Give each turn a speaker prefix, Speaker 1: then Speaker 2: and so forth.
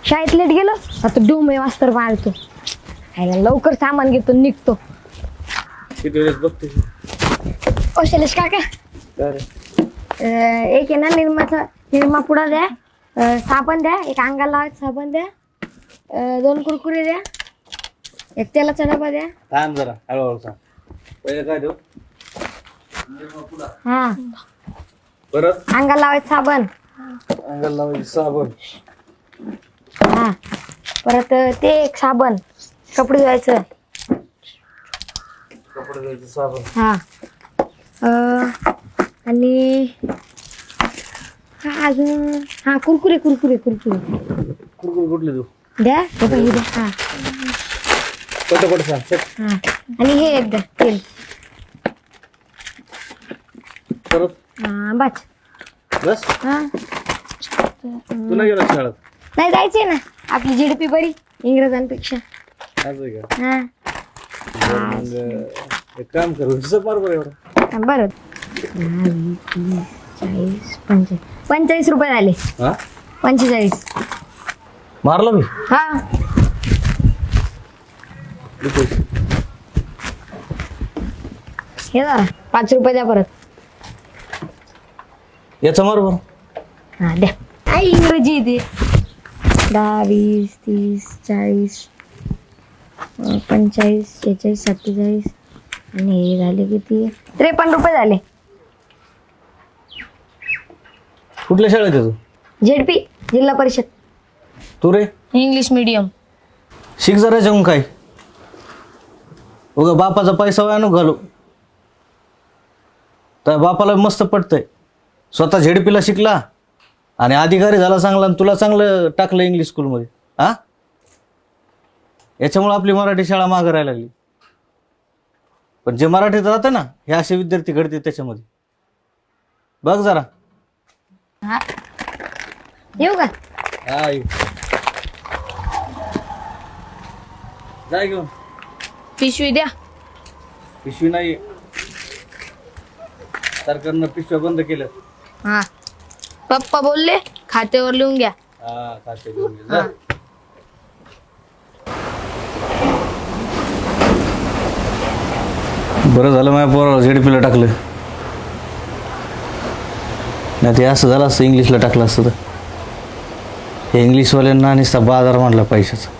Speaker 1: शाळेत लेट गेलो आता डोंबे वास्तर मारतो. खायला लवकर सामान घेतो निघतो.
Speaker 2: किती वेळेस बघते
Speaker 1: ओ शैलेश काका, एक आहे ना निरमा पुडा द्या, साबण द्या, एक अंगाला लावायचं साबण द्या, 2 कुरकुरे द्या, एक तेलाचा डबा द्या.
Speaker 2: थांब जरा हळूहळू सांग. पहिले काय देऊ?
Speaker 1: हा
Speaker 2: परत
Speaker 1: अंगाला लावायचं साबण.
Speaker 2: अंगाला लावायची साबण.
Speaker 1: हा परत ते एक साबण कपडे धुवायचं.
Speaker 2: कपडे धुवायचं साबण.
Speaker 1: हा आणि हा अजून हा कुरकुरे कुरकुरे कुरकुरे
Speaker 2: कुरकुर कुठले देऊ?
Speaker 1: द्या हे बघ, हे द्या. हा
Speaker 2: पटपट सांग चट.
Speaker 1: हा आणि हे एक द्या तेल.
Speaker 2: परत
Speaker 1: हा बस.
Speaker 2: बस.
Speaker 1: हा
Speaker 2: तुला गेला शाळेत?
Speaker 1: नाही जायचंय ना, आपली जीडीपी बरी इंग्रजांपेक्षा.
Speaker 2: आज आहे का?
Speaker 1: हा
Speaker 2: मग एक काम करू हिशोब मार बरं एवढं.
Speaker 1: बरं 45 रुपये झाले.
Speaker 2: हा
Speaker 1: 45.
Speaker 2: मारला मी.
Speaker 1: हा हे ना 5 रुपये द्या परत.
Speaker 2: याचा मार बरं.
Speaker 1: हा द्या. आई इंग्रजी ते 10 20 30 40 45 46 47 आणि हे झाले किती 53 रुपये झाले.
Speaker 2: कुठल्या शाळेत आहे तू?
Speaker 1: झेडपी जिल्हा परिषद.
Speaker 2: तू रे?
Speaker 1: English medium.
Speaker 2: शिक जरा जाऊन काय उगा बापाचा पैसा वाया नको घालू. तर बापाला मस्त पडतंय. स्वतः झेडपीला शिकला आणि अधिकारी झाला चांगला आणि तुला चांगलं टाकलं इंग्लिश स्कूलमध्ये. हा याच्यामुळे आपली मराठी शाळा मागं राहायला लागली. पण जे मराठीत राहतं ना हे असे विद्यार्थी घडते त्याच्यामध्ये. बघ जरा.
Speaker 1: हा येऊ का?
Speaker 2: हा जाय घेऊन.
Speaker 1: पिशवी द्या.
Speaker 2: पिशवी नाही, सरकारनं पिशव्या बंद केलं.
Speaker 1: हा पप्पा बोलले खात्यावर लिहून घ्या.
Speaker 2: हा खाते घेऊन घे. जा. बरं झालं माझ्या पोराला झेडपीला टाकलं, नाही ते असं झालं असतं इंग्लिशला टाकलं असतं तर. हे इंग्लिशवाल्यांना नुसता बाजार मांडला पैशाचा.